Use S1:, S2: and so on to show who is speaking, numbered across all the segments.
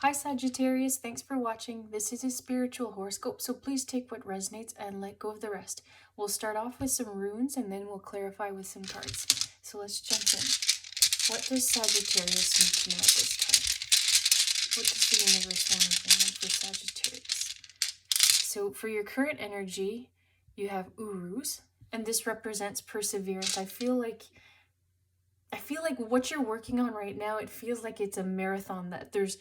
S1: Hi Sagittarius, thanks for watching. This is a spiritual horoscope, so please take what resonates and let go of the rest. We'll start off with some runes and then we'll clarify with some cards. So let's jump in. What does Sagittarius need to know at this time? What does the universe want to bring in for Sagittarius? So for your current energy, you have Urus, and this represents perseverance. I feel like what you're working on right now, it feels like it's a marathon, that there's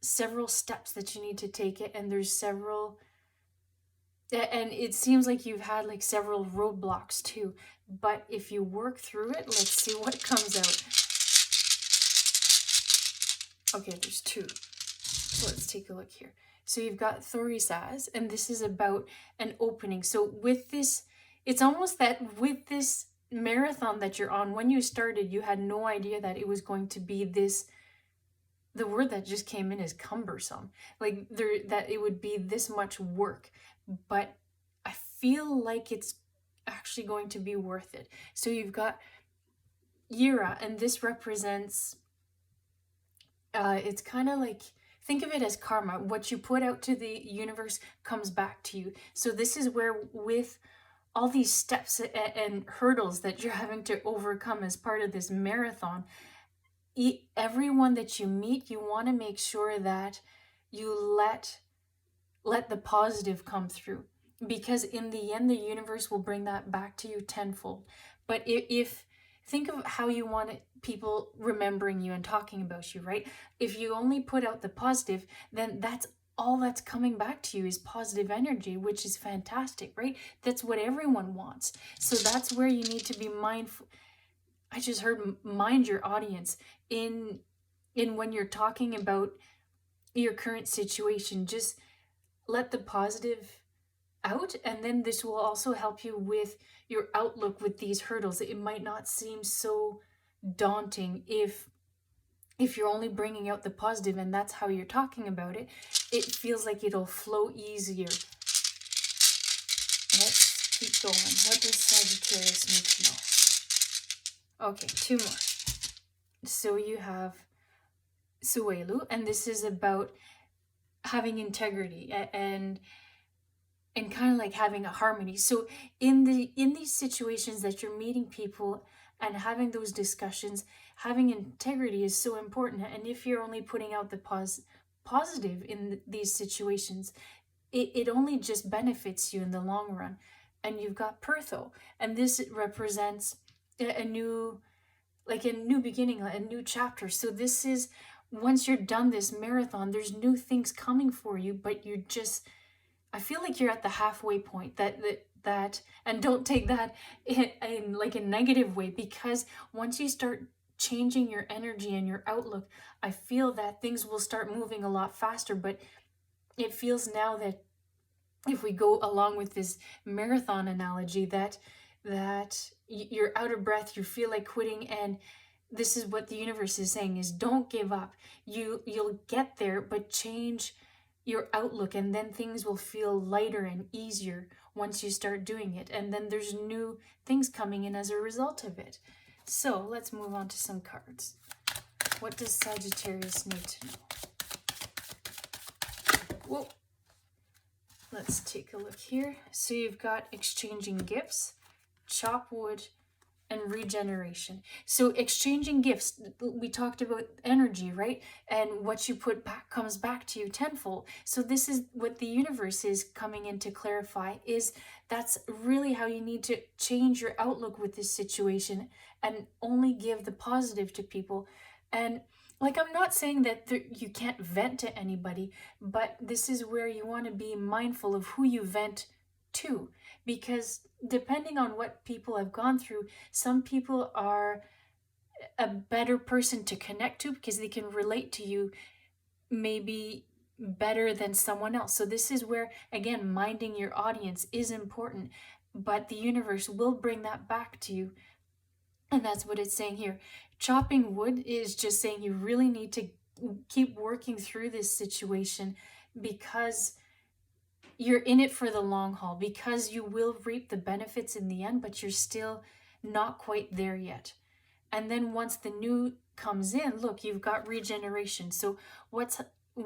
S1: several steps that you need to take it, and there's several, and it seems like you've had like several roadblocks too, but if you work through it, let's see what comes out. Okay, there's two, so let's take a look here. So you've got Thorisaz, and this is about an opening. So with this, it's almost that with this marathon that you're on, when you started, you had no idea that it was going to be this. The word that just came in is cumbersome, like that it would be this much work, but I feel like it's actually going to be worth it. So you've got Yira, and this represents it's kind of like, think of it as karma. What you put out to the universe comes back to you. So this is where, with all these steps and hurdles that you're having to overcome as part of this marathon, everyone that you meet, you want to make sure that you let the positive come through, because in the end the universe will bring that back to you tenfold. But if think of how you want people remembering you and talking about you, right? If you only put out the positive, then that's all that's coming back to you is positive energy, which is fantastic, right? That's what everyone wants. So that's where you need to be mindful. I just heard mind your audience in when you're talking about your current situation. Just let the positive out, and then this will also help you with your outlook with these hurdles. It might not seem so daunting if you're only bringing out the positive and that's how you're talking about it. It feels like it'll flow easier. Let's keep going. What does Sagittarius need to know? Okay, two more. So you have Suelu, and this is about having integrity and kind of like having a harmony. So in these situations that you're meeting people and having those discussions, having integrity is so important. And if you're only putting out the positive in these situations, it only just benefits you in the long run. And you've got Pertho, and this represents a new beginning, a new chapter. So this is, once you're done this marathon, there's new things coming for you, but you're just, I feel like you're at the halfway point. That and don't take that in like a negative way, because once you start changing your energy and your outlook, I feel that things will start moving a lot faster. But it feels now that if we go along with this marathon analogy, that you're out of breath, you feel like quitting, and this is what the universe is saying is, don't give up. You'll get there, but change your outlook, and then things will feel lighter and easier once you start doing it, and then there's new things coming in as a result of it. So let's move on to some cards. What does Sagittarius need to know? Whoa. Let's take a look here. So you've got exchanging gifts, chop wood, and regeneration. So exchanging gifts, we talked about energy, right? And what you put back comes back to you tenfold. So this is what the universe is coming in to clarify, is that's really how you need to change your outlook with this situation and only give the positive to people. And like, I'm not saying that you can't vent to anybody, but this is where you want to be mindful of who you vent to, because depending on what people have gone through, some people are a better person to connect to because they can relate to you maybe better than someone else. So this is where, again, minding your audience is important, but the universe will bring that back to you. And that's what it's saying here. Chopping wood is just saying you really need to keep working through this situation, because you're in it for the long haul, because you will reap the benefits in the end, but you're still not quite there yet. And then once the new comes in, look, you've got regeneration. So what's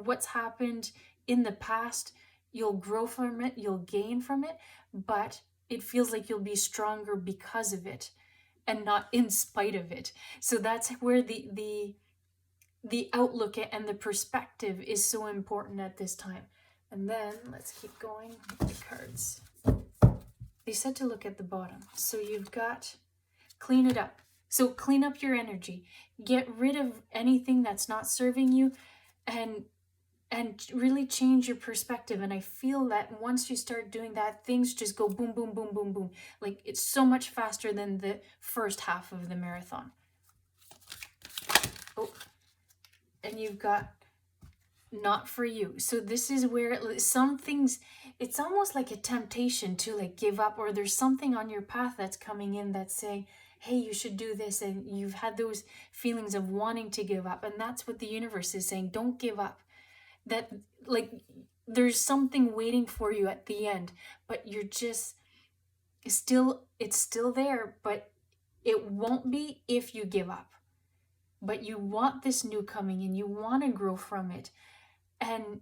S1: what's happened in the past, you'll grow from it, you'll gain from it, but it feels like you'll be stronger because of it and not in spite of it. So that's where the outlook and the perspective is so important at this time. And then let's keep going with the cards. They said to look at the bottom. So you've got clean it up. So clean up your energy. Get rid of anything that's not serving you, and really change your perspective. And I feel that once you start doing that, things just go boom, boom, boom, boom, boom. Like it's so much faster than the first half of the marathon. Oh, and you've got not for you. So this is where some things, it's almost like a temptation to like give up, or there's something on your path that's coming in that's saying, hey, you should do this, and you've had those feelings of wanting to give up, and that's what the universe is saying. Don't give up. That like there's something waiting for you at the end, but you're just it's still there, but it won't be if you give up. But you want this new coming, and you want to grow from it. And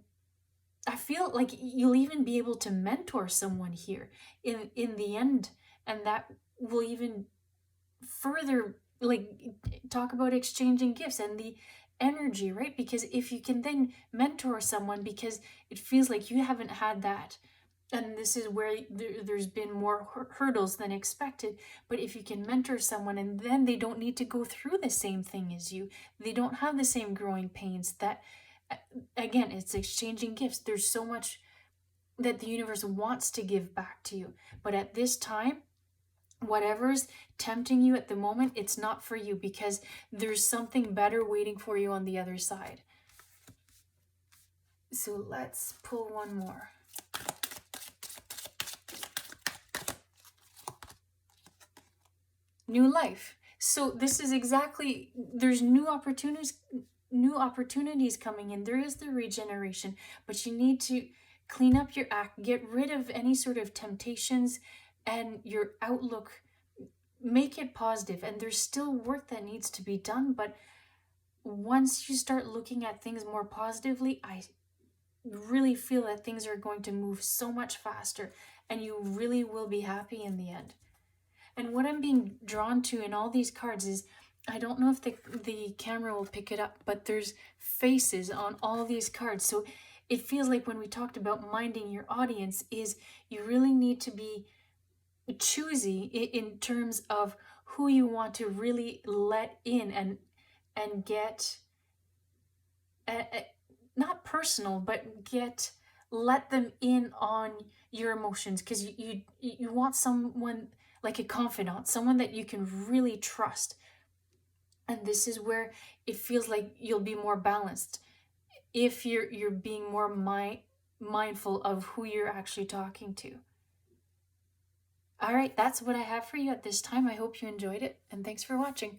S1: I feel like you'll even be able to mentor someone here in the end, and that will even further like talk about exchanging gifts and the energy, right? Because if you can then mentor someone, because it feels like you haven't had that, and this is where there's been more hurdles than expected, but if you can mentor someone and then they don't need to go through the same thing as you, they don't have the same growing pains, that again, it's exchanging gifts. There's so much that the universe wants to give back to you, but at this time, whatever's tempting you at the moment, it's not for you, because there's something better waiting for you on the other side. So let's pull one more. New life. So this is exactly, there's new opportunities coming in. There is the regeneration, but you need to clean up your act, get rid of any sort of temptations, and your outlook, make it positive. And there's still work that needs to be done, but once you start looking at things more positively, I really feel that things are going to move so much faster, and you really will be happy in the end. And what I'm being drawn to in all these cards is, I don't know if the camera will pick it up, but there's faces on all these cards. So it feels like when we talked about minding your audience, is you really need to be choosy in terms of who you want to really let in and get not personal, but let them in on your emotions, because you want someone like a confidant, someone that you can really trust. And this is where it feels like you'll be more balanced if you're being more mindful of who you're actually talking to. All right, that's what I have for you at this time. I hope you enjoyed it, and thanks for watching.